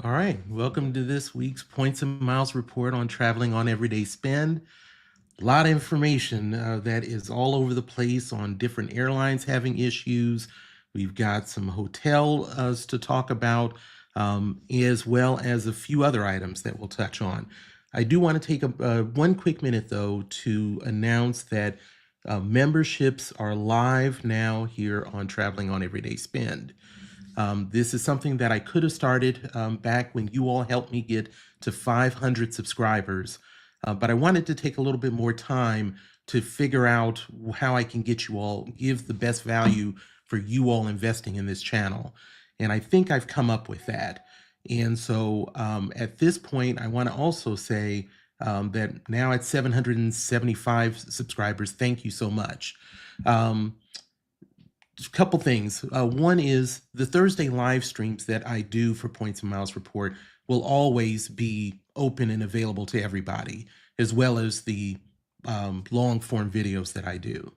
All right, welcome to this week's Points and Miles report on traveling on everyday spend. A lot of information that is all over the place on different airlines having issues. We've got some hotels to talk about, as well as a few other items that we'll touch on. I do want to take one quick minute, though, to announce that memberships are live now here on Traveling on Everyday Spend. This is something that I could have started back when you all helped me get to 500 subscribers, but I wanted to take a little bit more time to figure out how I can get you all, give the best value for you all investing in this channel. And I think I've come up with that. And so at this point, I want to also say that now at 775 subscribers, thank you so much. A couple things. One is the Thursday live streams that I do for Points and Miles Report will always be open and available to everybody, as well as the long form videos that I do.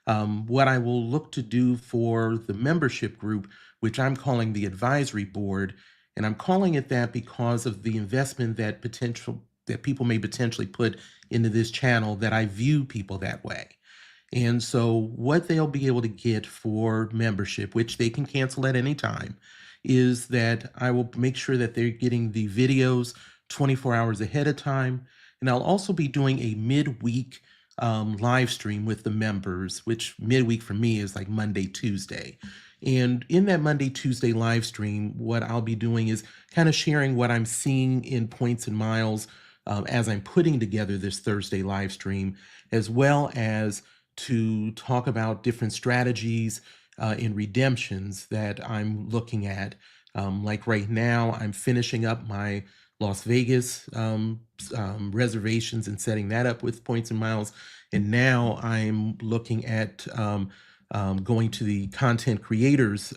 What I will look to do for the membership group, which I'm calling the advisory board, and I'm calling it that because of the investment that people may potentially put into this channel, that I view people that way. And so what they'll be able to get for membership, which they can cancel at any time, is that I will make sure that they're getting the videos 24 hours ahead of time. And I'll also be doing a midweek live stream with the members, which midweek for me is like Monday, Tuesday. And in that Monday, Tuesday live stream, what I'll be doing is kind of sharing what I'm seeing in Points and Miles as I'm putting together this Thursday live stream, as well as to talk about different strategies in redemptions that I'm looking at. Like right now, I'm finishing up my Las Vegas reservations and setting that up with Points and Miles. And now I'm looking at going to the content creators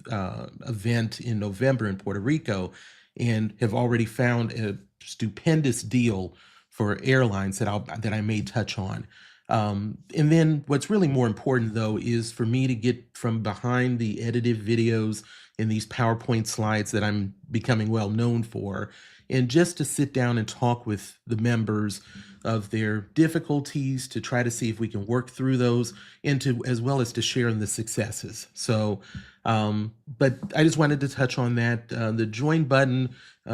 event in November in Puerto Rico, and have already found a stupendous deal for airlines that I may touch on. And then what's really more important, though, is for me to get from behind the edited videos and these PowerPoint slides that I'm becoming well known for, and just to sit down and talk with the members of their difficulties to try to see if we can work through those, and to, as well as to share in the successes. So, but I just wanted to touch on that. The join button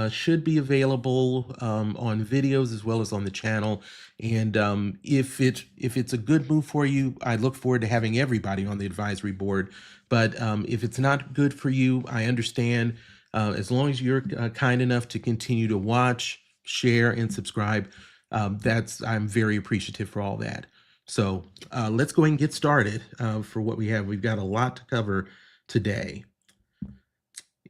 should be available on videos as well as on the channel. And if it's a good move for you, I look forward to having everybody on the advisory board. But if it's not good for you, I understand. As long as you're kind enough to continue to watch, share, and subscribe, I'm very appreciative for all that. So let's go ahead and get started for what we have. We've got a lot to cover today.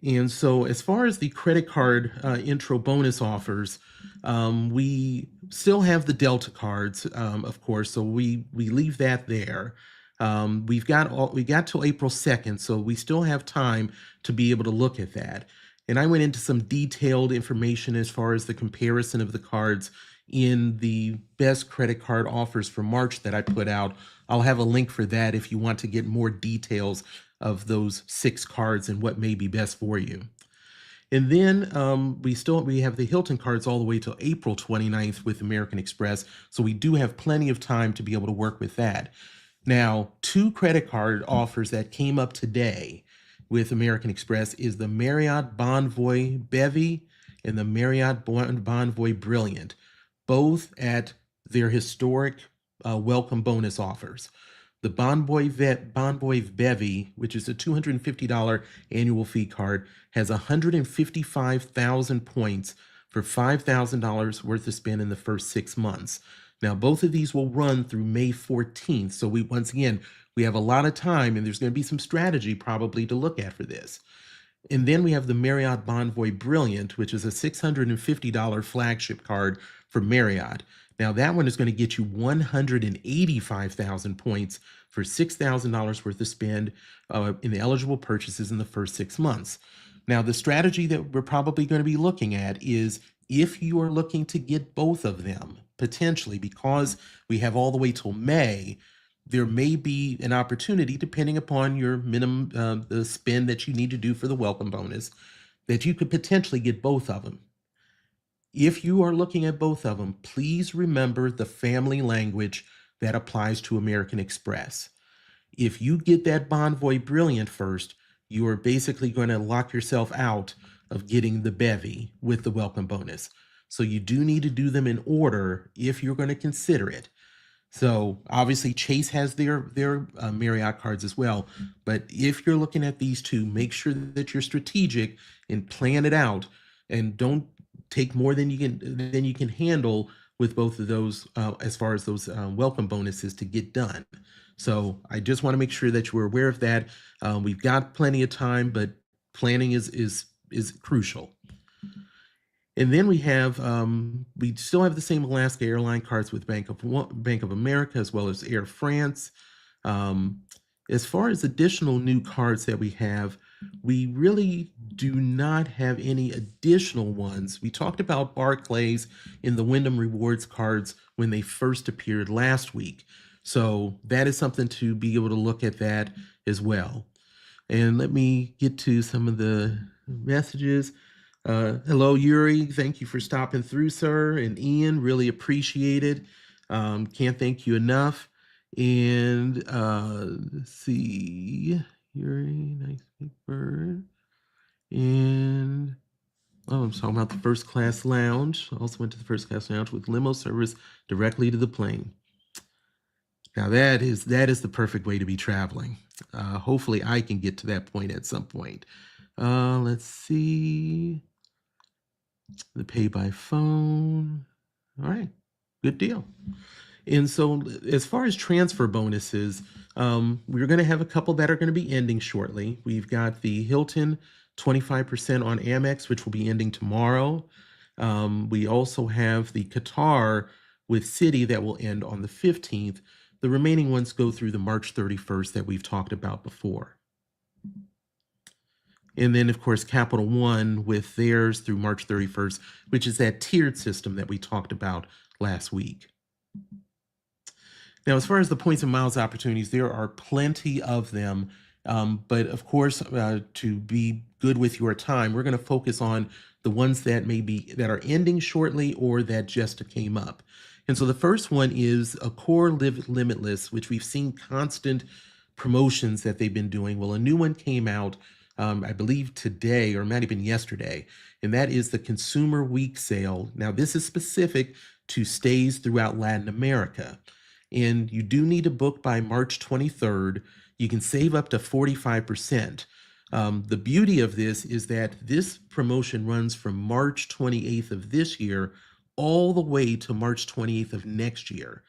And so as far as the credit card intro bonus offers, we still have the Delta cards, of course, so we leave that there. We got till April 2nd, so we still have time to be able to look at that. And I went into some detailed information as far as the comparison of the cards in the best credit card offers for March that I put out. I'll have a link for that if you want to get more details of those 6 cards and what may be best for you. And then we have the Hilton cards all the way till April 29th with American Express. So we do have plenty of time to be able to work with that. Now, 2 credit card offers that came up today with American Express is the Marriott Bonvoy Bevy and the Marriott Bonvoy Brilliant, both at their historic welcome bonus offers. The Bonvoy Bevy, which is a $250 annual fee card, has 155,000 points for $5,000 worth of spend in the first 6 months. Now, both of these will run through May 14th. So once again, we have a lot of time, and there's going to be some strategy probably to look at for this. And then we have the Marriott Bonvoy Brilliant, which is a $650 flagship card for Marriott. Now, that one is going to get you 185,000 points for $6,000 worth of spend in eligible purchases in the first 6 months. Now, the strategy that we're probably going to be looking at is if you are looking to get both of them, potentially, because we have all the way till May, there may be an opportunity, depending upon your minimum the spend that you need to do for the welcome bonus, that you could potentially get both of them. If you are looking at both of them, please remember the family language that applies to American Express. If you get that Bonvoy Brilliant first, you are basically going to lock yourself out of getting the bevy with the welcome bonus. So you do need to do them in order if you're going to consider it. So obviously Chase has their Marriott cards as well. But if you're looking at these two, make sure that you're strategic and plan it out, and don't take more than you can handle with both of those as far as those welcome bonuses to get done. So I just want to make sure that you're aware of that. We've got plenty of time, but planning is crucial. And then we still have the same Alaska airline cards with Bank of America as well as Air France. As far as additional new cards that we have, we really do not have any additional ones. We talked about Barclays in the Wyndham Rewards cards when they first appeared last week. So that is something to be able to look at that as well. And let me get to some of the messages. Hello, Yuri. Thank you for stopping through, sir. And Ian, really appreciate it. Can't thank you enough. And let's see, Yuri, nice big bird. And I'm talking about the first class lounge. Also went to the first class lounge with limo service directly to the plane. Now that is the perfect way to be traveling. Hopefully I can get to that point at some point. Let's see. The pay by phone. All right, good deal. And so as far as transfer bonuses, we're going to have a couple that are going to be ending shortly. We've got the Hilton 25% on Amex, which will be ending tomorrow. We also have the Qatar with Citi that will end on the 15th. The remaining ones go through the March 31st that we've talked about before. And then, of course, Capital One with theirs through March 31st, which is that tiered system that we talked about last week. Now, as far as the points and miles opportunities, there are plenty of them. But of course, to be good with your time, we're going to focus on the ones that are ending shortly or that just came up. And so the first one is Accor Live Limitless, which we've seen constant promotions that they've been doing. Well, a new one came out, I believe today, or it might have been yesterday, and that is the Consumer Week sale. Now, this is specific to stays throughout Latin America, and you do need to book by March 23rd. You can save up to 45%. The beauty of this is that this promotion runs from March 28th of this year all the way to March 28th of next year.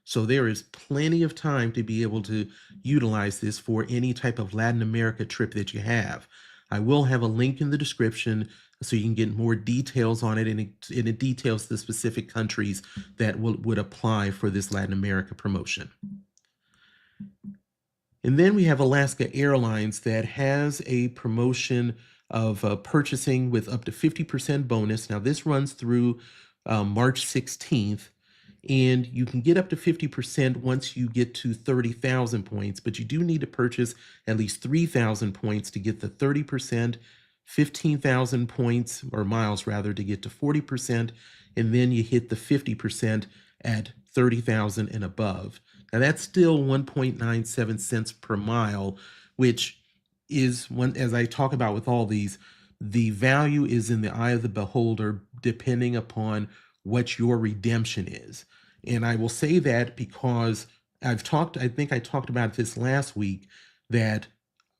So there is plenty of time to be able to utilize this for any type of Latin America trip that you have. I will have a link in the description so you can get more details on it, and it details the specific countries that would apply for this Latin America promotion. And then we have Alaska Airlines that has a promotion of purchasing with up to 50% bonus. Now this runs through March 16th, and you can get up to 50% once you get to 30,000 points, but you do need to purchase at least 3,000 points to get the 30%, 15,000 points or miles rather to get to 40%, and then you hit the 50% at 30,000 and above. Now that's still 1.97 cents per mile, which is one, as I talk about with all these, the value is in the eye of the beholder depending upon what your redemption is. And I will say that because I think I talked about this last week, that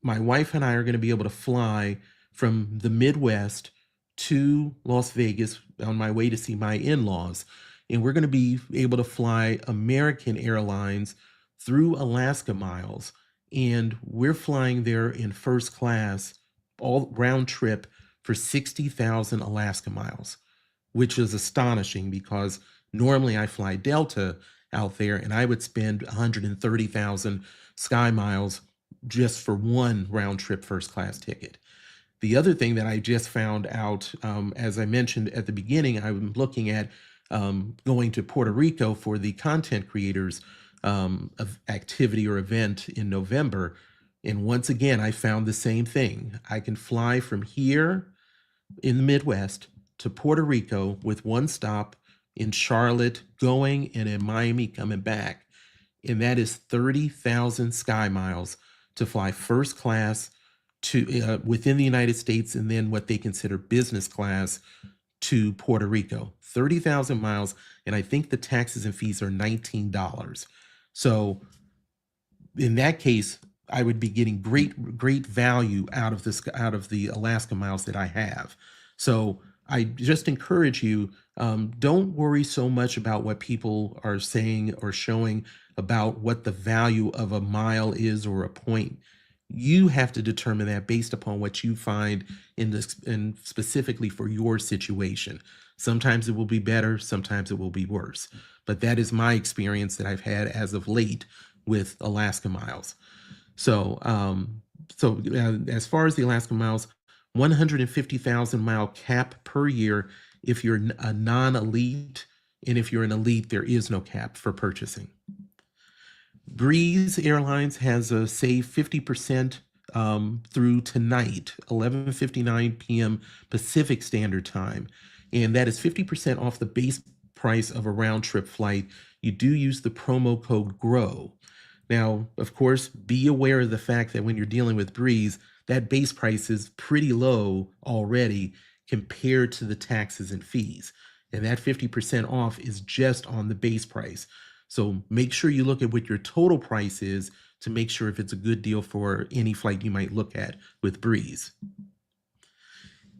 my wife and I are going to be able to fly from the Midwest to Las Vegas on my way to see my in-laws. And we're going to be able to fly American Airlines through Alaska miles. And we're flying there in first class, all round trip, for 60,000 Alaska miles, which is astonishing because normally I fly Delta out there and I would spend 130,000 Sky miles just for one round trip first class ticket. The other thing that I just found out, as I mentioned at the beginning, I'm looking at going to Puerto Rico for the content creators of activity or event in November. And once again, I found the same thing. I can fly from here in the Midwest to Puerto Rico with one stop in Charlotte going and in Miami coming back. And that is 30,000 sky miles to fly first class to within the United States, and then what they consider business class to Puerto Rico. 30,000 miles, and I think the taxes and fees are $19. So in that case, I would be getting great value out of the Alaska miles that I have. So I just encourage you, don't worry so much about what people are saying or showing about what the value of a mile is or a point. You have to determine that based upon what you find in this, and specifically for your situation. Sometimes it will be better, sometimes it will be worse. But that is my experience that I've had as of late with Alaska miles. So, as far as the Alaska miles, 150,000 mile cap per year if you're a non-elite, and if you're an elite, there is no cap for purchasing. Breeze Airlines has a save 50% through tonight, 11:59 p.m. Pacific Standard Time, and that is 50% off the base price of a round trip flight. You do use the promo code GROW. Now, of course, be aware of the fact that when you're dealing with Breeze, that base price is pretty low already compared to the taxes and fees. And that 50% off is just on the base price. So make sure you look at what your total price is to make sure if it's a good deal for any flight you might look at with Breeze.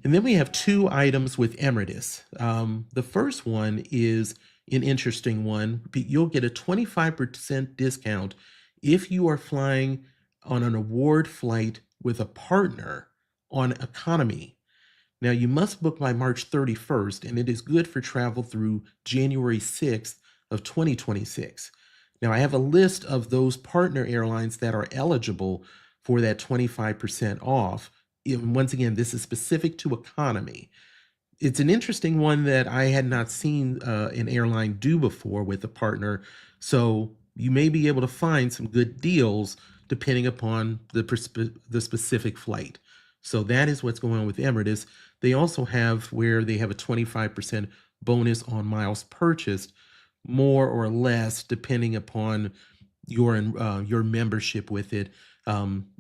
And then we have two items with Emeritus. The first one is an interesting one. You'll get a 25% discount if you are flying on an award flight with a partner on economy. Now, you must book by March 31st, and it is good for travel through January 6th of 2026. Now, I have a list of those partner airlines that are eligible for that 25% off. And once again, this is specific to economy. It's an interesting one that I had not seen an airline do before with a partner. So you may be able to find some good deals depending upon the specific flight. So that is what's going on with Emeritus. They also have where they have a 25% bonus on miles purchased, more or less depending upon your membership with it.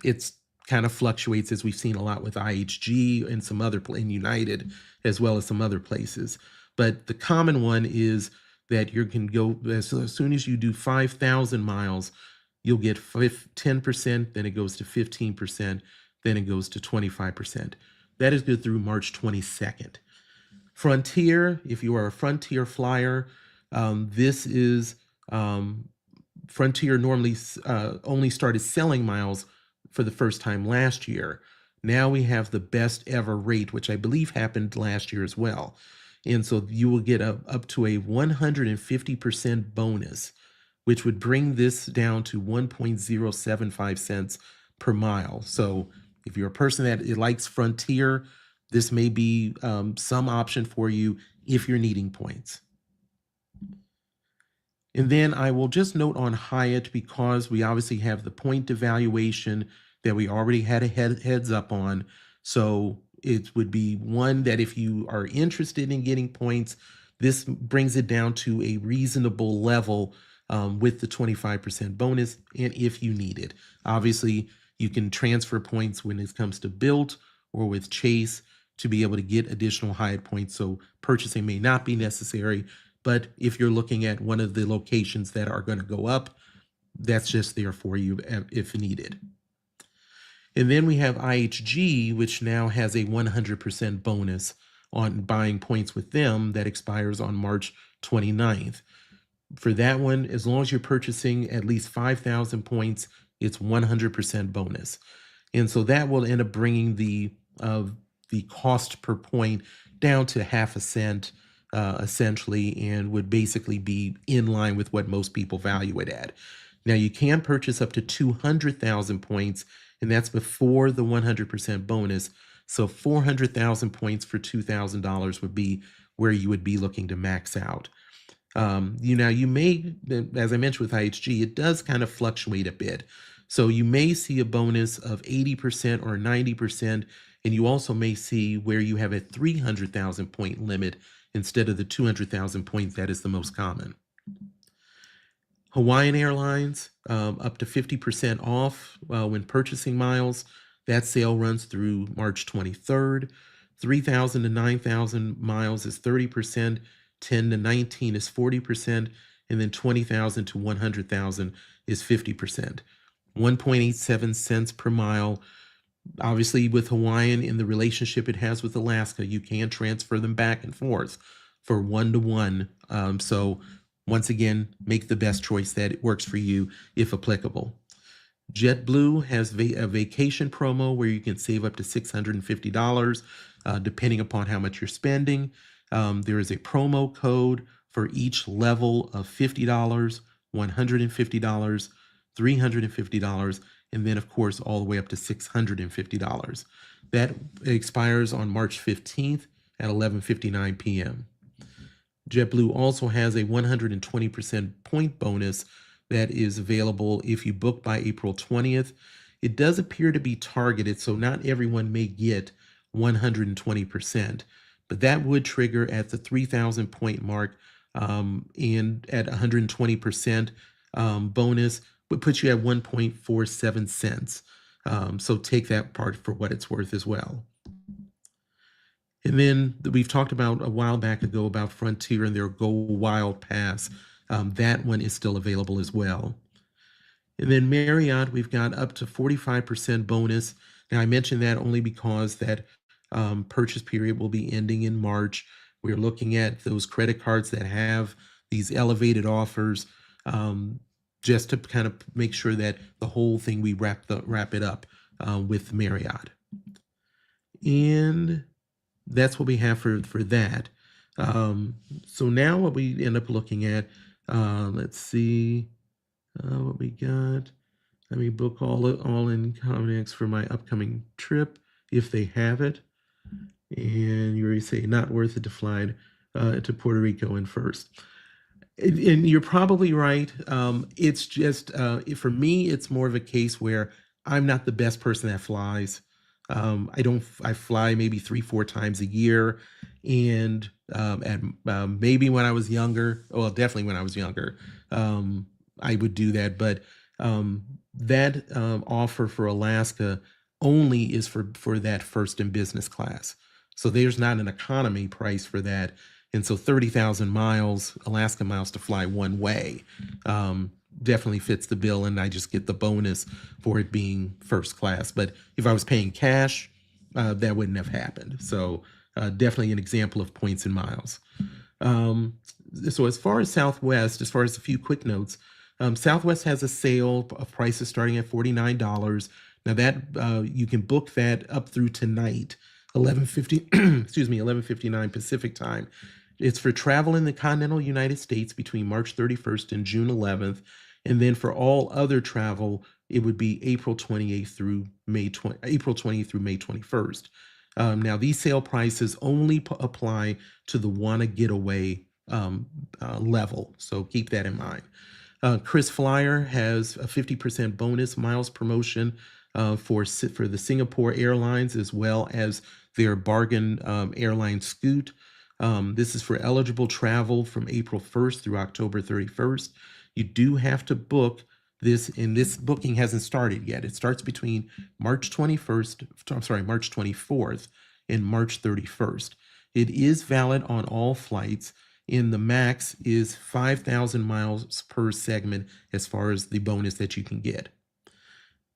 It's kind of fluctuates, as we've seen a lot with IHG and some other in United, as well as some other places. But the common one is that you can go as soon as you do 5,000 miles, you'll get 10%, then it goes to 15%, then it goes to 25%. That is good through March 22nd. Frontier, if you are a Frontier flyer, this is Frontier normally only started selling miles for the first time last year. Now we have the best ever rate, which I believe happened last year as well. And so you will get up to a 150% bonus, which would bring this down to 1.075 cents per mile. So if you're a person that likes Frontier, this may be some option for you if you're needing points. And then I will just note on Hyatt, because we obviously have the point evaluation that we already had a heads up on. So it would be one that if you are interested in getting points, this brings it down to a reasonable level with the 25% bonus, and if you need it. Obviously, you can transfer points when it comes to Bilt or with Chase to be able to get additional Hyatt points. So purchasing may not be necessary, but if you're looking at one of the locations that are going to go up, that's just there for you if needed. And then we have IHG, which now has a 100% bonus on buying points with them that expires on March 29th. For that one, as long as you're purchasing at least 5,000 points, it's 100% bonus. And so that will end up bringing the cost per point down to half a cent, essentially, and would basically be in line with what most people value it at. Now, you can purchase up to 200,000 points, and that's before the 100% bonus. So 400,000 points for $2,000 would be where you would be looking to max out. You may, as I mentioned with IHG, it does kind of fluctuate a bit. So you may see a bonus of 80% or 90%, And you also may see where you have a 300,000 point limit instead of the 200,000 points that is the most common. Hawaiian Airlines, up to 50% off when purchasing miles. That sale runs through March 23rd. 3,000 to 9,000 miles is 30%, 10 to 19 is 40%, and then 20,000 to 100,000 is 50%. 1.87 cents per mile. Obviously, with Hawaiian, in the relationship it has with Alaska, you can transfer them back and forth for 1-to-1. So once again, make the best choice that works for you if applicable. JetBlue has a vacation promo where you can save up to $650 depending upon how much you're spending. There is a promo code for each level of $50, $150, $350, and then, of course, all the way up to $650. That expires on March 15th at 11:59 p.m. JetBlue also has a 120% point bonus that is available if you book by April 20th. It does appear to be targeted, so not everyone may get 120%, but that would trigger at the 3,000 point mark, and at 120% bonus would put you at 1.47 cents. So take that part for what it's worth as well. And then we've talked about a while back ago about Frontier and their Go Wild Pass. That one is still available as well. And then Marriott, we've got up to 45% bonus. Now, I mentioned that only because that purchase period will be ending in March. We're looking at those credit cards that have these elevated offers, just to kind of make sure that the whole thing, we wrap it up with Marriott. And that's what we have for that. So now what we end up looking at, let's see what we got. Let me book all in Cominex for my upcoming trip if they have it. And you already say not worth it to fly to Puerto Rico in first. And you're probably right. It's just, for me, it's more of a case where I'm not the best person that flies. I fly maybe 3-4 times a year. And maybe when I was younger, well, definitely when I was younger, I would do that. But that offer for Alaska only is for that first and business class. So there's not an economy price for that. And so 30,000 miles, Alaska miles to fly one way, definitely fits the bill, and I just get the bonus for it being first class. But if I was paying cash, that wouldn't have happened. So definitely an example of points and miles. So as far as Southwest, as far as a few quick notes, Southwest has a sale of prices starting at $49. Now that you can book that up through tonight, 11:50, excuse me, 11:59 Pacific time. It's for travel in the continental United States between March 31st and June 11th. And then for all other travel, it would be April 28th through May 21st. Now, these sale prices only apply to the Wanna Getaway level, so keep that in mind. KrisFlyer has a 50% bonus miles promotion for the Singapore Airlines, as well as their bargain airline Scoot. This is for eligible travel from April 1st through October 31st. You do have to book this, and this booking hasn't started yet. It starts between March 24th and March 31st. It is valid on all flights, and the max is 5,000 miles per segment as far as the bonus that you can get.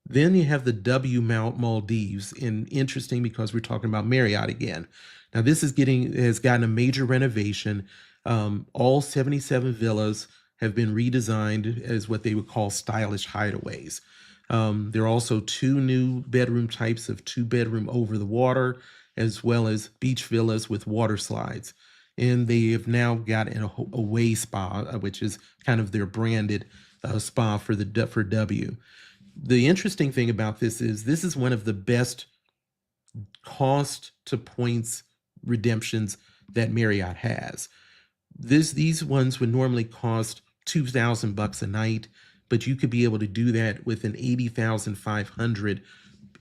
Then you have the W Maldives, and interesting because we're talking about Marriott again. Now this has gotten a major renovation. All 77 villas have been redesigned as what they would call stylish hideaways. There are also 2 new bedroom types of 2-bedroom over the water, as well as beach villas with water slides. And they have now got a away spa, which is kind of their branded spa for W. The interesting thing about this is one of the best cost to points redemptions that Marriott has. These ones would normally cost $2,000 a night, but you could be able to do that with an 80,500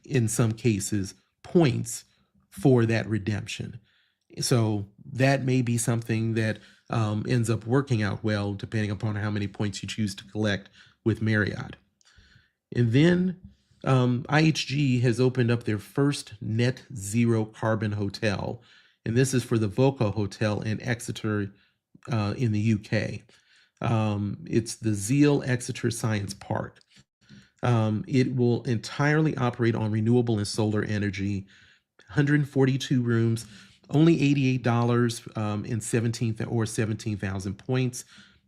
in some cases points for that redemption. So that may be something that ends up working out well, depending upon how many points you choose to collect with Marriott. And then IHG has opened up their first net zero carbon hotel. And this is for the Voco Hotel in Exeter in the UK. It's the Zeal Exeter Science Park. It will entirely operate on renewable and solar energy, 142 rooms, only $88 in 17,000 points.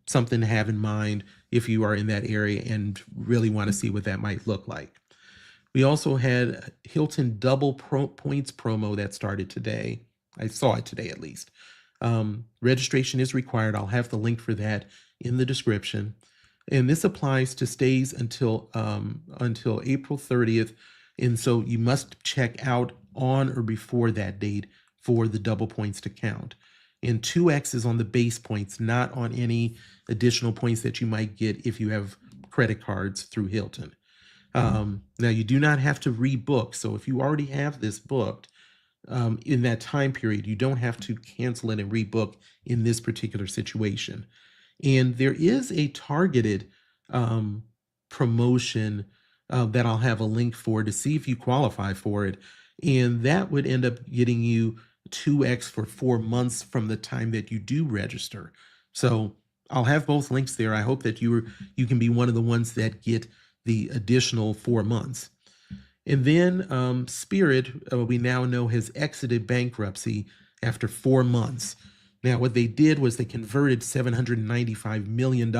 Something to have in mind if you are in that area and really want to see what that might look like. We also had Hilton double points promo that started today. I saw it today at least. Registration is required. I'll have the link for that in the description. And this applies to stays until April 30th. And so you must check out on or before that date for the double points to count. And 2x is on the base points, not on any additional points that you might get if you have credit cards through Hilton. Now, you do not have to rebook. So if you already have this booked in that time period, you don't have to cancel it and rebook in this particular situation. And there is a targeted promotion that I'll have a link for to see if you qualify for it. And that would end up getting you 2x for 4 months from the time that you do register. So I'll have both links there. I hope that you can be one of the ones that get the additional 4 months. And then Spirit, we now know, has exited bankruptcy after 4 months. Now, what they did was they converted $795 million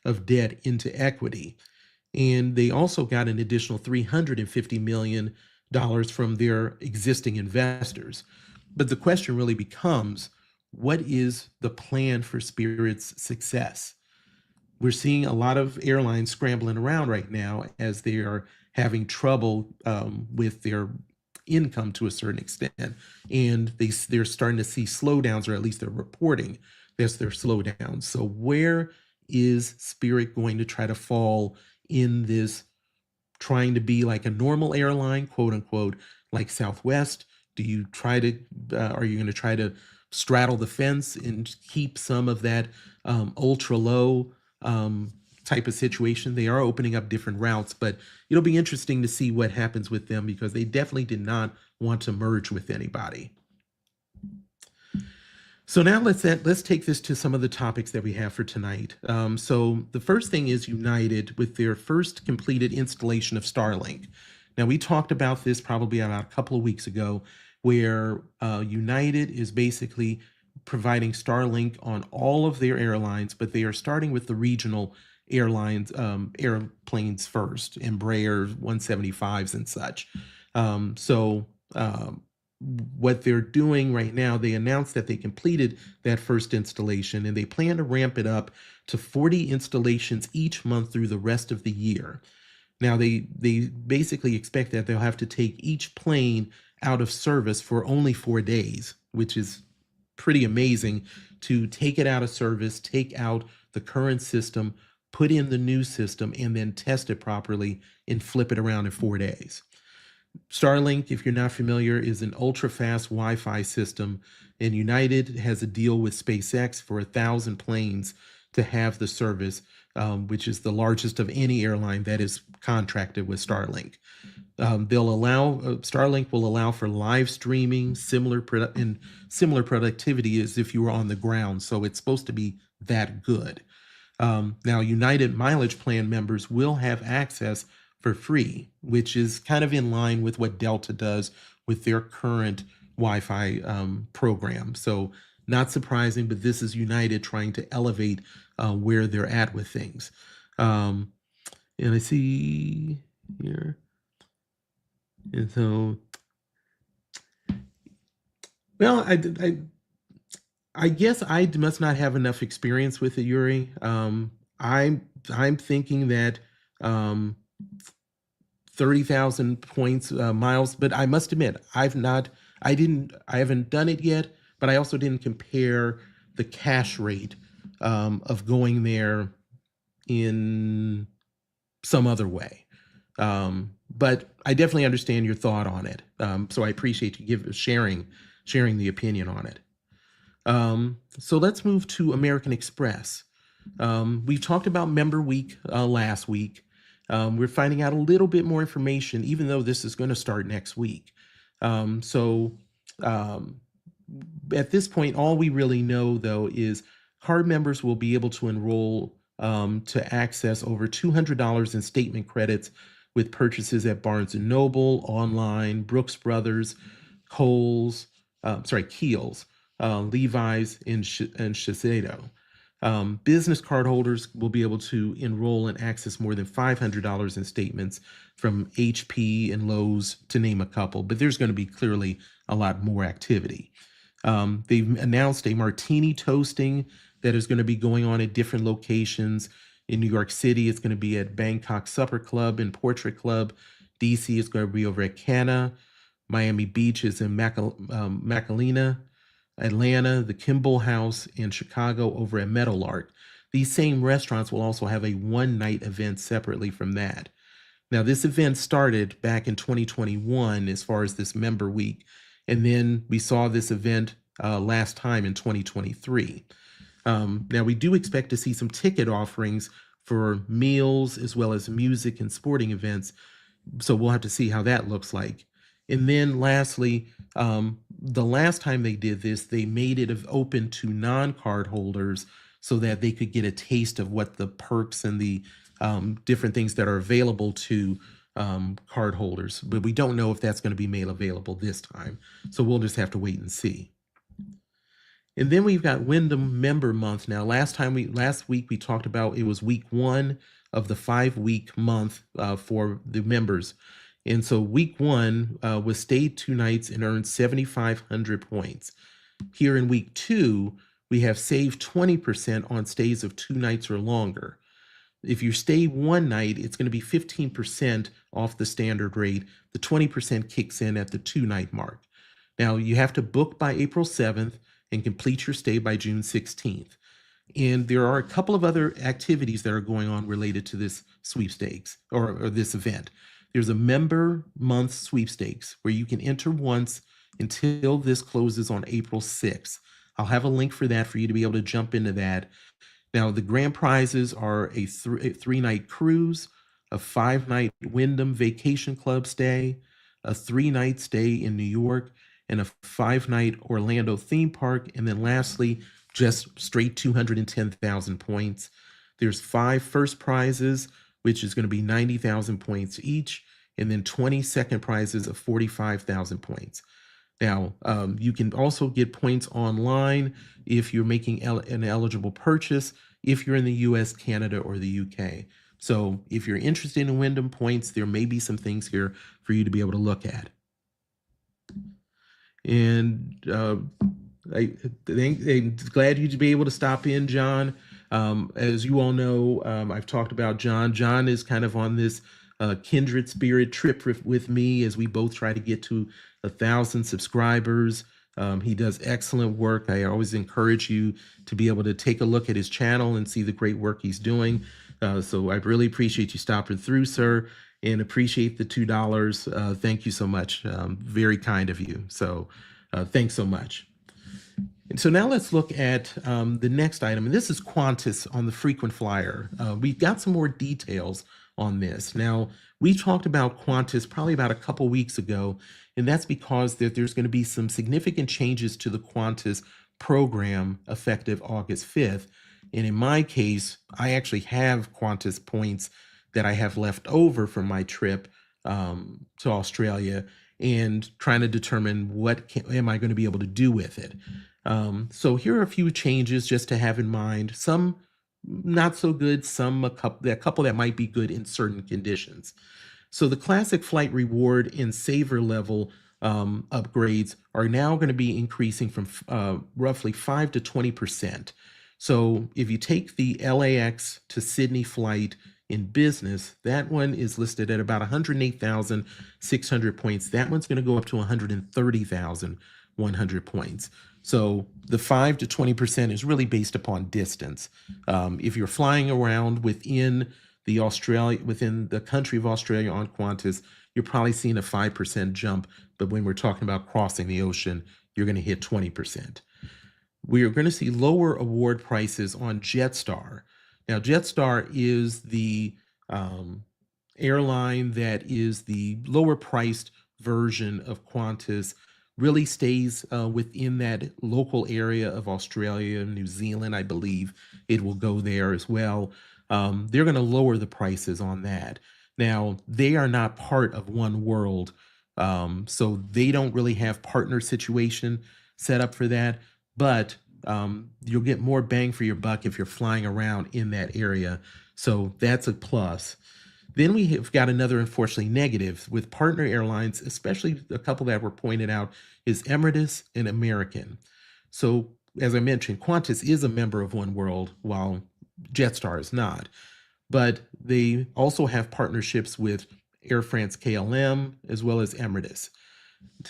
of debt into equity. And they also got an additional $350 million from their existing investors. But the question really becomes, what is the plan for Spirit's success? We're seeing a lot of airlines scrambling around right now as they are having trouble with their income to a certain extent. And they're starting to see slowdowns, or at least they're reporting there's their slowdowns. So where is Spirit going to try to fall in this trying to be like a normal airline, quote unquote, like Southwest? Do you try to, are you going to try to straddle the fence and keep some of that ultra low type of situation? They are opening up different routes, but it'll be interesting to see what happens with them because they definitely did not want to merge with anybody. So now let's take this to some of the topics that we have for tonight. So the first thing is United with their first completed installation of Starlink. Now, we talked about this probably about a couple of weeks ago, where United is basically providing Starlink on all of their airlines, but they are starting with the regional airlines, airplanes first, Embraer 175s and such. What they're doing right now, they announced that they completed that first installation and they plan to ramp it up to 40 installations each month through the rest of the year. Now, they basically expect that they'll have to take each plane out of service for only 4 days, which is pretty amazing to take it out of service, take out the current system, put in the new system, and then test it properly and flip it around in 4 days. Starlink, if you're not familiar, is an ultra-fast Wi-Fi system, and United has a deal with SpaceX for 1,000 planes to have the service, which is the largest of any airline that is contracted with Starlink. Starlink will allow for live streaming, similar productivity as if you were on the ground. So it's supposed to be that good. Now, United Mileage Plan members will have access for free, which is kind of in line with what Delta does with their current Wi-Fi program. So not surprising, but this is United trying to elevate where they're at with things. And I see here, and so, well, I guess I must not have enough experience with it, Yuri. I'm thinking that 30,000 points miles, but I must admit I haven't done it yet, but I also didn't compare the cash rate of going there in some other way. But I definitely understand your thought on it. So I appreciate you sharing the opinion on it. So let's move to American Express. We've talked about Member Week last week. We're finding out a little bit more information, even though this is going to start next week. So um, at this point, all we really know, though, is card members will be able to enroll to access over $200 in statement credits with purchases at Barnes & Noble, online, Brooks Brothers, Kohl's, Kiehl's, Levi's, and Shiseido. Business card holders will be able to enroll and access more than $500 in statements from HP and Lowe's, to name a couple, but there's going to be clearly a lot more activity. They've announced a martini toasting that is going to be going on at different locations. In New York City, it's going to be at Bangkok Supper Club and Portrait Club. DC is going to be over at Cana. Miami Beach is in Macalina. Atlanta, the Kimball House, and Chicago over at Meadowlark. These same restaurants will also have a one-night event separately from that. Now, this event started back in 2021 as far as this member week, and then we saw this event last time in 2023. Now, we do expect to see some ticket offerings for meals as well as music and sporting events, so we'll have to see how that looks like. And then lastly, the last time they did this, they made it open to non-card holders so that they could get a taste of what the perks and the different things that are available to card holders. But we don't know if that's going to be made available this time. So we'll just have to wait and see. And then we've got Wyndham Member Month. Now, last week we talked about it was week 1 of the 5-week month for the members. And so week 1 was stayed 2 nights and earned 7,500 points. Here in week 2, we have saved 20% on stays of 2 nights or longer. If you stay 1 night, it's going to be 15% off the standard rate. The 20% kicks in at the 2-night mark. Now, you have to book by April 7th and complete your stay by June 16th. And there are a couple of other activities that are going on related to this sweepstakes or this event. There's a member month sweepstakes where you can enter once until this closes on April 6th. I'll have a link for that for you to be able to jump into that. Now, the grand prizes are a 3-night cruise, a 5-night Wyndham Vacation Club stay, a 3-night stay in New York, and a 5-night Orlando theme park. And then lastly, just straight 210,000 points. There's 5 first prizes, which is going to be 90,000 points each, and then 20 second prizes of 45,000 points. Now, you can also get points online if you're making an eligible purchase, if you're in the US, Canada, or the UK. So if you're interested in Wyndham points, there may be some things here for you to be able to look at. And I'm glad you'd be able to stop in, John. As you all know, I've talked about John. John is kind of on this kindred spirit trip with me as we both try to get to 1,000 subscribers. He does excellent work. I always encourage you to be able to take a look at his channel and see the great work he's doing. So I really appreciate you stopping through, sir, and appreciate the $2. Thank you so much. Very kind of you. So thanks so much. And so now let's look at the next item, and this is Qantas on the frequent flyer. We've got some more details on this. Now, we talked about Qantas probably about a couple weeks ago, and that's because there's going to be some significant changes to the Qantas program effective August 5th. And in my case, I actually have Qantas points that I have left over from my trip to Australia, and trying to determine what am I going to be able to do with it. So here are a few changes just to have in mind. Some not so good, a couple that might be good in certain conditions. So the classic flight reward and saver level upgrades are now going to be increasing from roughly 5 to 20%. So if you take the LAX to Sydney flight in business, that one is listed at about 108,600 points. That one's going to go up to 130,100 points. So the 5 to 20% is really based upon distance. If you're flying around within the country of Australia on Qantas, you're probably seeing a 5% jump. But when we're talking about crossing the ocean, you're going to hit 20%. We are going to see lower award prices on Jetstar. Now, Jetstar is the airline that is the lower priced version of Qantas, really stays within that local area of Australia, New Zealand. I believe it will go there as well. They're going to lower the prices on that. Now, they are not part of One World, so they don't really have partner situation set up for that, but you'll get more bang for your buck if you're flying around in that area. So that's a plus. Then we have got another, unfortunately, negative with partner airlines, especially a couple that were pointed out, is Emirates and American. So, as I mentioned, Qantas is a member of One World, while Jetstar is not. But they also have partnerships with Air France KLM as well as Emirates.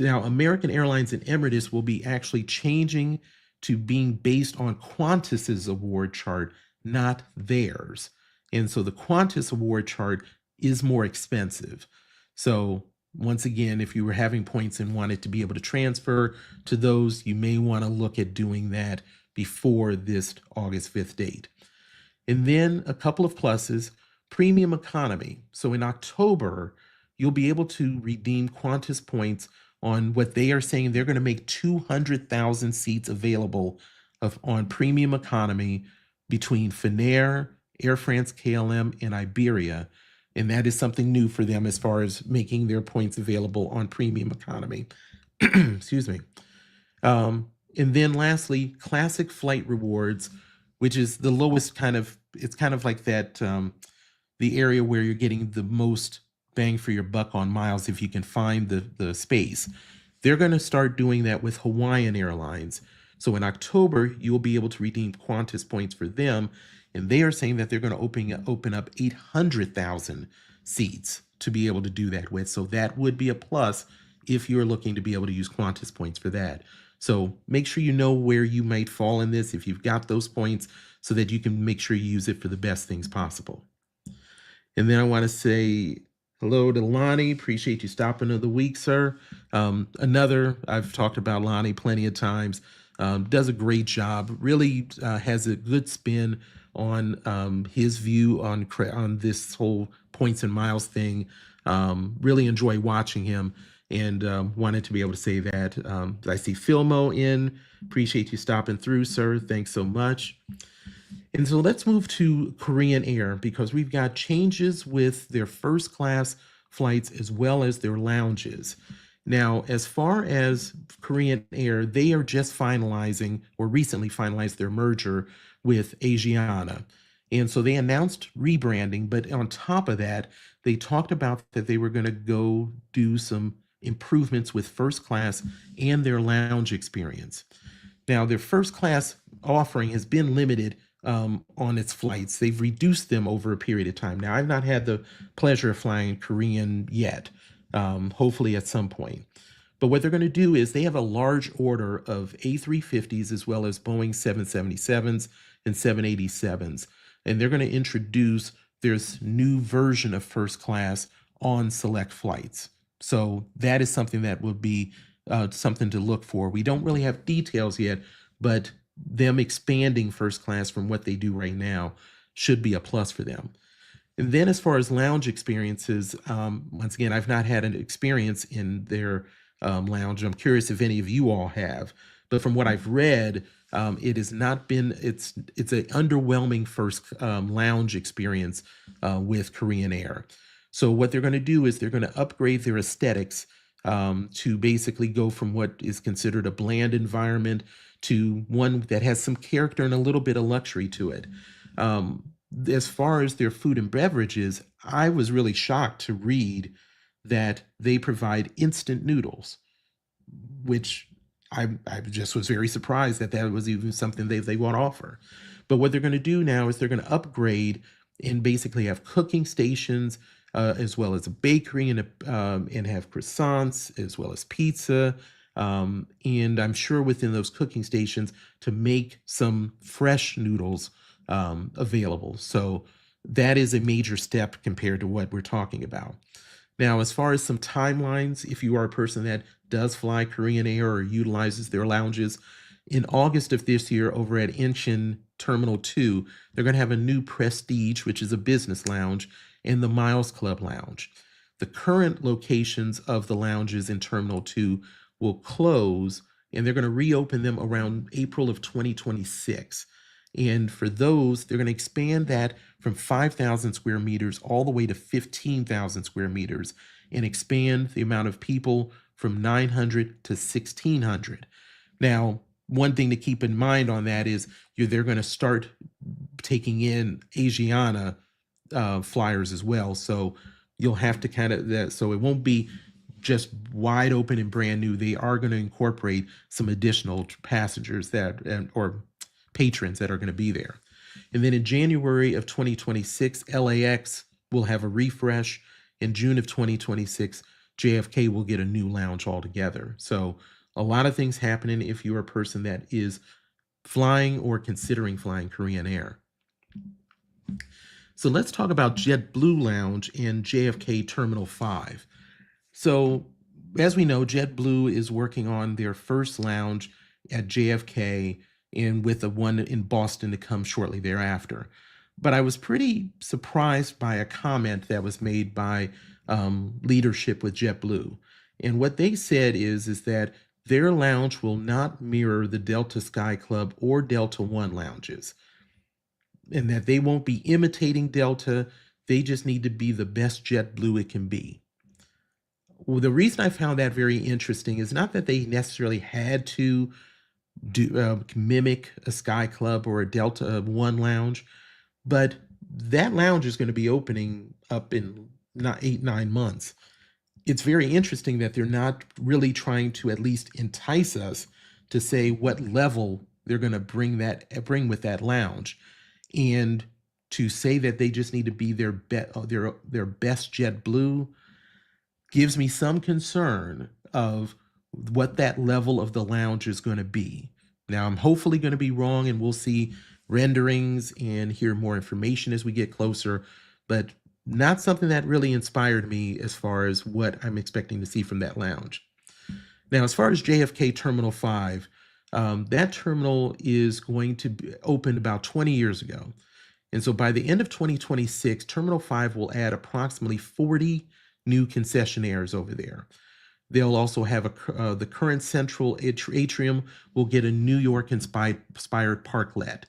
Now, American Airlines and Emirates will be actually changing to being based on Qantas's award chart, not theirs. And so the Qantas award chart is more expensive. So once again, if you were having points and wanted to be able to transfer to those, you may want to look at doing that before this August 5th date. And then a couple of pluses, premium economy. So in October, you'll be able to redeem Qantas points on what they are saying they're going to make 200,000 seats available on premium economy between Finnair, Air France KLM, and Iberia. And that is something new for them as far as making their points available on premium economy. Excuse me. And then lastly, classic flight rewards, which is the lowest it's kind of like that, the area where you're getting the most bang for your buck on miles if you can find the space. They're going to start doing that with Hawaiian Airlines. So in October, you'll be able to redeem Qantas points for them, and they are saying that they're going to open up 800,000 seats to be able to do that with. So that would be a plus if you're looking to be able to use Qantas points for that. So make sure you know where you might fall in this if you've got those points so that you can make sure you use it for the best things possible. And then I want to say hello to Lonnie. Appreciate you stopping of the week, sir. I've talked about Lonnie plenty of times. Does a great job. Really has a good spin on his view on this whole points and miles thing. Really enjoy watching him, and wanted to be able to say that. I see Philmo in. Appreciate you stopping through, sir. Thanks so much. And so let's move to Korean Air, because we've got changes with their first class flights as well as their lounges. Now, as far as Korean Air, they are just finalizing, or recently finalized, their merger with Asiana. And so they announced rebranding, but on top of that, they talked about that they were going to go do some improvements with first class and their lounge experience. Now, their first class offering has been limited on its flights. They've reduced them over a period of time. Now, I've not had the pleasure of flying Korean yet, hopefully at some point. But what they're going to do is they have a large order of A350s as well as Boeing 777s and 787s. And they're going to introduce this new version of first class on select flights. So that is something that would be something to look for. We don't really have details yet, but them expanding first class from what they do right now should be a plus for them. And then as far as lounge experiences, once again, I've not had an experience in their lounge. I'm curious if any of you all have, but from what I've read, it has not been, it's an underwhelming first lounge experience with Korean Air. So what they're going to do is they're going to upgrade their aesthetics to basically go from what is considered a bland environment to one that has some character and a little bit of luxury to it. As far as their food and beverages, I was really shocked to read that they provide instant noodles, which I just was very surprised that that was even something they want to offer. But what they're going to do now is they're going to upgrade and basically have cooking stations, as well as a bakery, and have croissants as well as pizza. And I'm sure within those cooking stations to make some fresh noodles available. So that is a major step compared to what we're talking about. Now, as far as some timelines, if you are a person that does fly Korean Air or utilizes their lounges, in August of this year over at Incheon Terminal 2, they're going to have a new Prestige, which is a business lounge, and the Miles Club Lounge. The current locations of the lounges in Terminal 2 will close, and they're going to reopen them around April of 2026. And for those, they're going to expand that from 5,000 square meters all the way to 15,000 square meters and expand the amount of people from 900 to 1,600. Now, one thing to keep in mind on that is they're going to start taking in Asiana flyers as well. So you'll have to kind of that. So it won't be just wide open and brand new. They are going to incorporate some additional passengers or patrons that are going to be there. And then in January of 2026, LAX will have a refresh. In June of 2026, JFK will get a new lounge altogether. So a lot of things happening if you're a person that is flying or considering flying Korean Air. So let's talk about JetBlue Lounge in JFK Terminal 5. So as we know, JetBlue is working on their first lounge at JFK and with the one in Boston to come shortly thereafter. But I was pretty surprised by a comment that was made by leadership with JetBlue. And what they said is that their lounge will not mirror the Delta Sky Club or Delta One lounges, and that they won't be imitating Delta. They just need to be the best JetBlue it can be. Well, the reason I found that very interesting is not that they necessarily had to mimic a Sky Club or a Delta One lounge, but that lounge is going to be opening up in 8-9 months. It's very interesting that they're not really trying to at least entice us to say what level they're going to bring with that lounge, and to say that they just need to be their best JetBlue gives me some concern of what that level of the lounge is going to be. Now, I'm hopefully going to be wrong, and we'll see renderings and hear more information as we get closer, but not something that really inspired me as far as what I'm expecting to see from that lounge. Now, as far as JFK Terminal 5, that terminal is going to be opened about 20 years ago. And so by the end of 2026, Terminal 5 will add approximately 40 new concessionaires over there. They'll also have the current central atrium will get a New York-inspired parklet.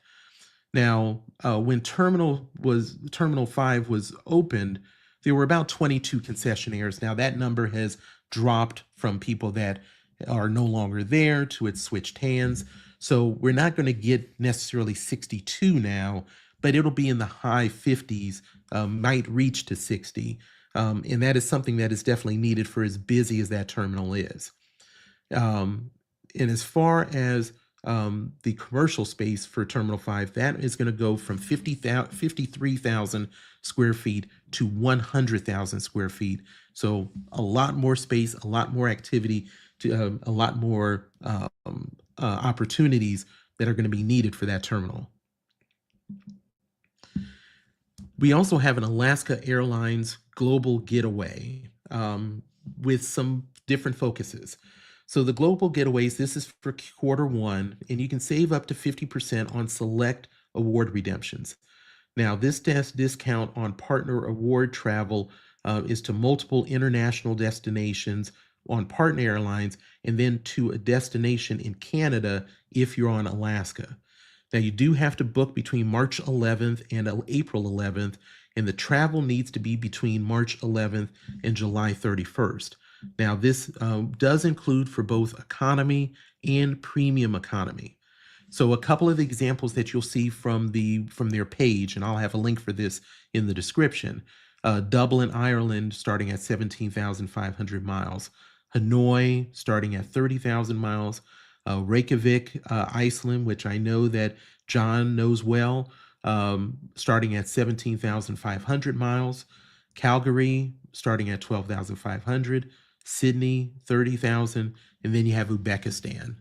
Now, when Terminal 5 was opened, there were about 22 concessionaires. Now, that number has dropped from people that are no longer there to it's switched hands. So we're not going to get necessarily 62 now, but it'll be in the high 50s, might reach to 60. And that is something that is definitely needed for as busy as that terminal is. And as far as the commercial space for Terminal 5, that is going to go from 53,000 square feet to 100,000 square feet. So a lot more space, a lot more activity, a lot more opportunities that are going to be needed for that terminal. We also have an Alaska Airlines global getaway with some different focuses. So the global getaways, this is for Q1, and you can save up to 50% on select award redemptions. Now, this discount on partner award travel is to multiple international destinations on partner airlines, and then to a destination in Canada if you're on Alaska. Now, you do have to book between March 11th and April 11th, and the travel needs to be between March 11th and July 31st. Now, this does include for both economy and premium economy. So a couple of the examples that you'll see from their page, and I'll have a link for this in the description. Dublin, Ireland, starting at 17,500 miles. Hanoi, starting at 30,000 miles. Reykjavik, Iceland, which I know that John knows well, starting at 17,500 miles. Calgary, starting at 12,500. Sydney, 30,000. And then you have Uzbekistan.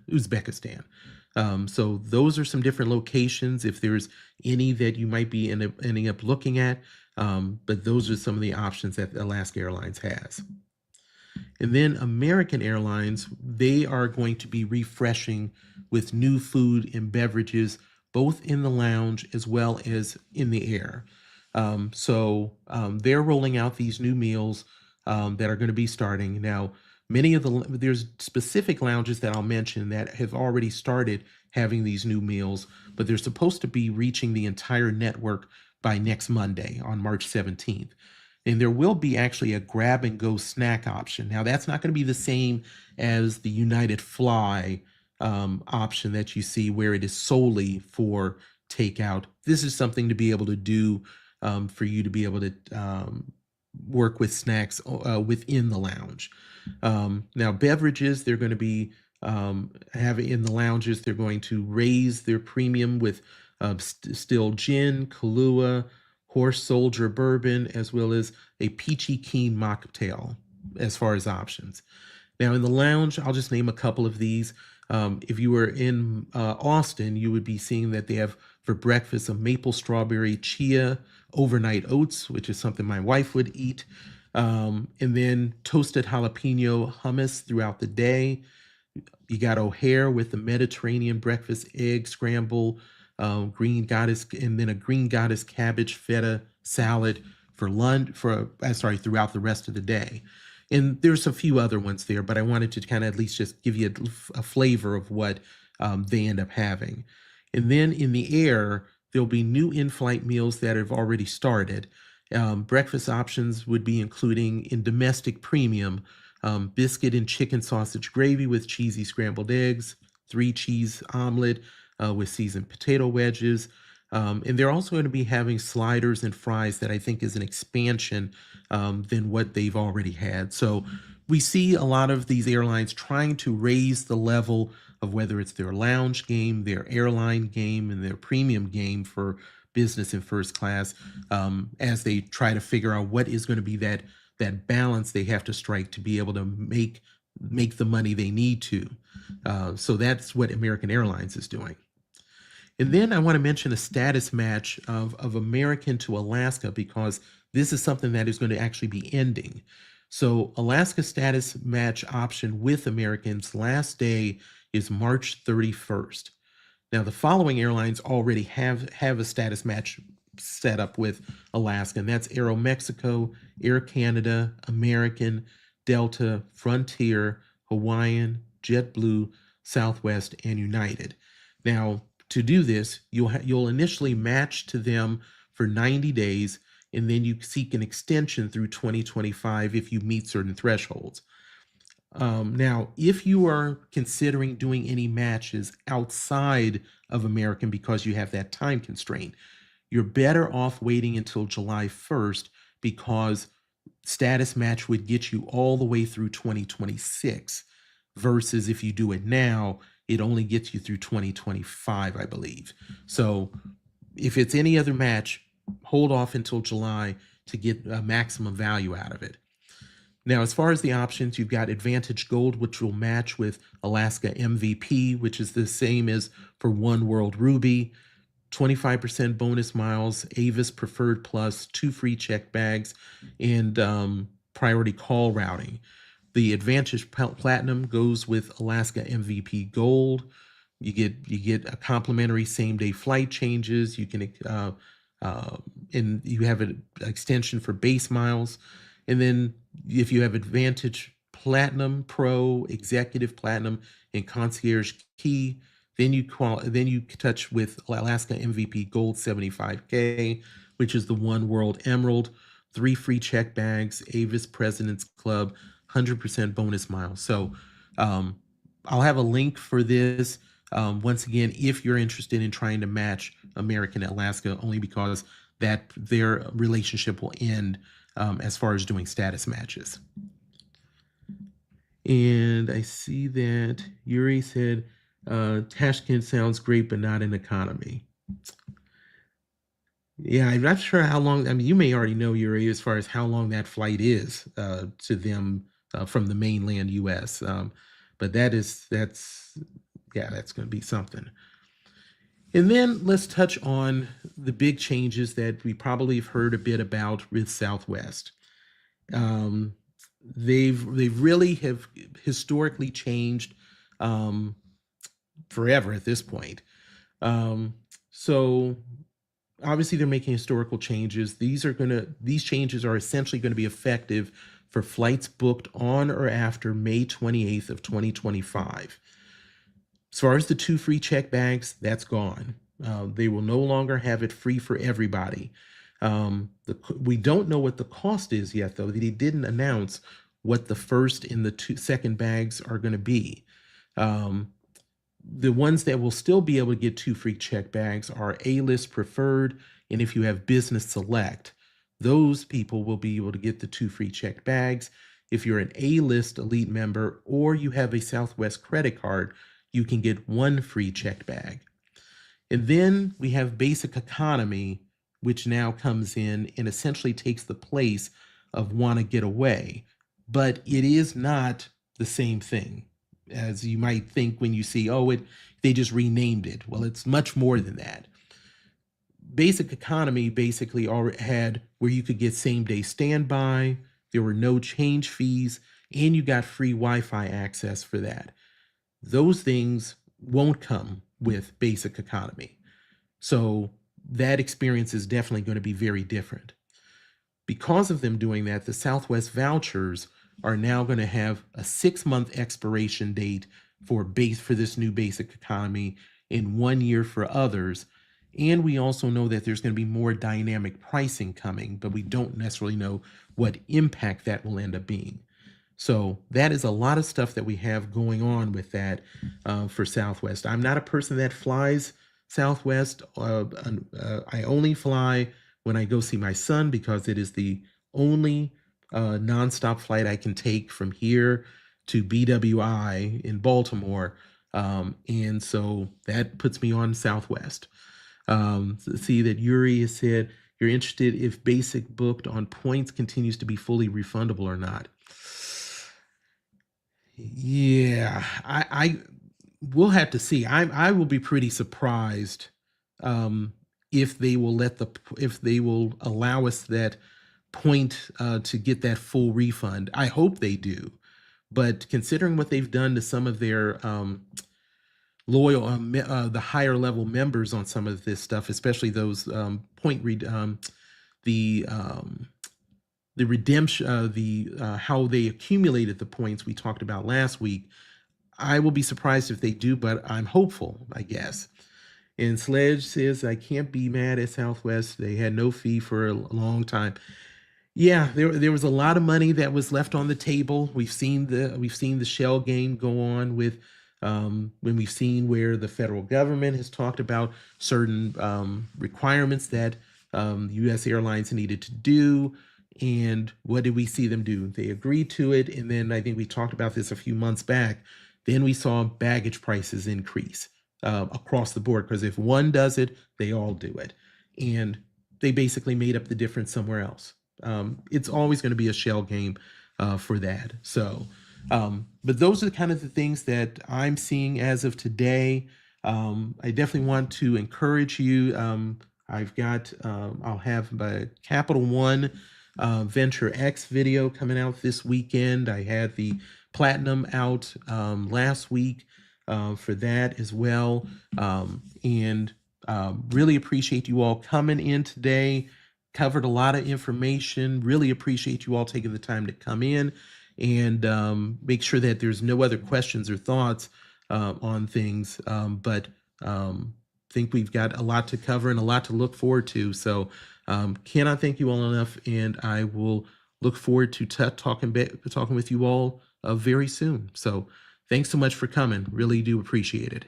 So those are some different locations. If there's any that you might be ending up looking at, But those are some of the options that Alaska Airlines has. And then American Airlines, they are going to be refreshing with new food and beverages, both in the lounge as well as in the air. They're rolling out these new meals that are going to be starting. Now, there's specific lounges that I'll mention that have already started having these new meals, but they're supposed to be reaching the entire network by next Monday on March 17th. And there will be actually a grab and go snack option. Now, that's not going to be the same as the United Fly option that you see where it is solely for takeout. This is something to be able to do for you to be able to work with snacks within the lounge. Now, beverages, they're going to be having in the lounges, they're going to raise their premium with still gin, Kahlua, Horse Soldier bourbon, as well as a peachy keen mocktail as far as options. Now, in the lounge, I'll just name a couple of these. If you were in Austin, you would be seeing that they have for breakfast a maple strawberry chia overnight oats, which is something my wife would eat. And then toasted jalapeno hummus throughout the day. You got O'Hare with the Mediterranean breakfast egg scramble, green goddess, and then a green goddess cabbage feta salad for lunch throughout the rest of the day. And there's a few other ones there, but I wanted to kind of at least just give you a flavor of what they end up having. And then in the air, there'll be new in-flight meals that have already started. Breakfast options would be including in domestic premium, biscuit and chicken sausage gravy with cheesy scrambled eggs, 3-cheese omelet with seasoned potato wedges. And they're also going to be having sliders and fries that I think is an expansion than what they've already had. So we see a lot of these airlines trying to raise the level of whether it's their lounge game, their airline game, and their premium game for business and first class as they try to figure out what is going to be that balance they have to strike to be able to make the money they need to. So that's what American Airlines is doing. And then I want to mention a status match of American to Alaska, because this is something that is going to actually be ending. So Alaska status match option with American's last day is March 31st. Now, the following airlines already have a status match set up with Alaska, and that's Aeromexico, Air Canada, American, Delta, Frontier, Hawaiian, JetBlue, Southwest, and United. Now, to do this, you'll initially match to them for 90 days, and then you seek an extension through 2025 if you meet certain thresholds. Now, if you are considering doing any matches outside of American because you have that time constraint, you're better off waiting until July 1st, because status match would get you all the way through 2026 versus if you do it now, it only gets you through 2025, I believe. So if it's any other match, hold off until July to get a maximum value out of it. Now, as far as the options, you've got Advantage Gold, which will match with Alaska MVP, which is the same as for One World Ruby, 25% bonus miles, Avis Preferred Plus, 2 free check bags, and priority call routing. The Advantage Platinum goes with Alaska MVP Gold. You get a complimentary same-day flight changes. You can and you have an extension for base miles. And then if you have Advantage Platinum Pro, Executive Platinum, and Concierge Key, then you touch with Alaska MVP Gold 75K, which is the One World Emerald, 3 free check bags, Avis President's Club, 100% bonus miles. So I'll have a link for this. Once again, if you're interested in trying to match American Alaska, only because that their relationship will end as far as doing status matches. And I see that Yuri said, Tashkent sounds great, but not in economy. Yeah, I'm not sure how long. I mean, you may already know, Yuri, as far as how long that flight is to them from the mainland U.S. But that's going to be something. And then let's touch on the big changes that we probably have heard a bit about with Southwest. Um, they've really have historically changed um, forever at this point. Um, so obviously they're making historical changes. These changes are essentially going to be effective for flights booked on or after May 28th of 2025. As far as the 2 free check bags, that's gone. They will no longer have it free for everybody. We don't know what the cost is yet, though. They didn't announce what the first and the second bags are going to be. The ones that will still be able to get 2 free check bags are A-list preferred, and if you have business select, those people will be able to get the 2 free check bags. If you're an A-list elite member or you have a Southwest credit card, you can get 1 free checked bag. And then we have basic economy, which now comes in and essentially takes the place of Wanna Get Away. But it is not the same thing as you might think when you see, they just renamed it. Well, it's much more than that. Basic economy basically had where you could get same day standby, there were no change fees, and you got free Wi-Fi access for that. Those things won't come with basic economy. So that experience is definitely going to be very different. Because of them doing that, the Southwest vouchers are now going to have a 6-month expiration date for this new basic economy and 1 year for others. And we also know that there's going to be more dynamic pricing coming, but we don't necessarily know what impact that will end up being. So that is a lot of stuff that we have going on with that for Southwest. I'm not a person that flies Southwest. I only fly when I go see my son because it is the only nonstop flight I can take from here to BWI in Baltimore. And so that puts me on Southwest. See that Yuri has said, you're interested if basic booked on points continues to be fully refundable or not. Yeah, I we'll have to see. I will be pretty surprised if they will allow us that point to get that full refund. I hope they do, but considering what they've done to some of their loyal the higher level members on some of this stuff, especially those the redemption, how they accumulated the points we talked about last week. I will be surprised if they do, but I'm hopeful, I guess. And Sledge says, I can't be mad at Southwest. They had no fee for a long time. Yeah, there was a lot of money that was left on the table. We've seen the shell game go on with when we've seen where the federal government has talked about certain requirements that U.S. airlines needed to do. And what did we see them do? They agreed to it. And then I think we talked about this a few months back. Then we saw baggage prices increase across the board because if one does it, they all do it. And they basically made up the difference somewhere else. It's always going to be a shell game for that. So, but those are the kind of the things that I'm seeing as of today. I definitely want to encourage you. I'll have my Capital One Venture X video coming out this weekend. I had the Platinum out last week for that as well. And really appreciate you all coming in today. Covered a lot of information. Really appreciate you all taking the time to come in and make sure that there's no other questions or thoughts on things. But think we've got a lot to cover and a lot to look forward to. So cannot thank you all enough, and I will look forward to talking with you all very soon. So thanks so much for coming. Really do appreciate it.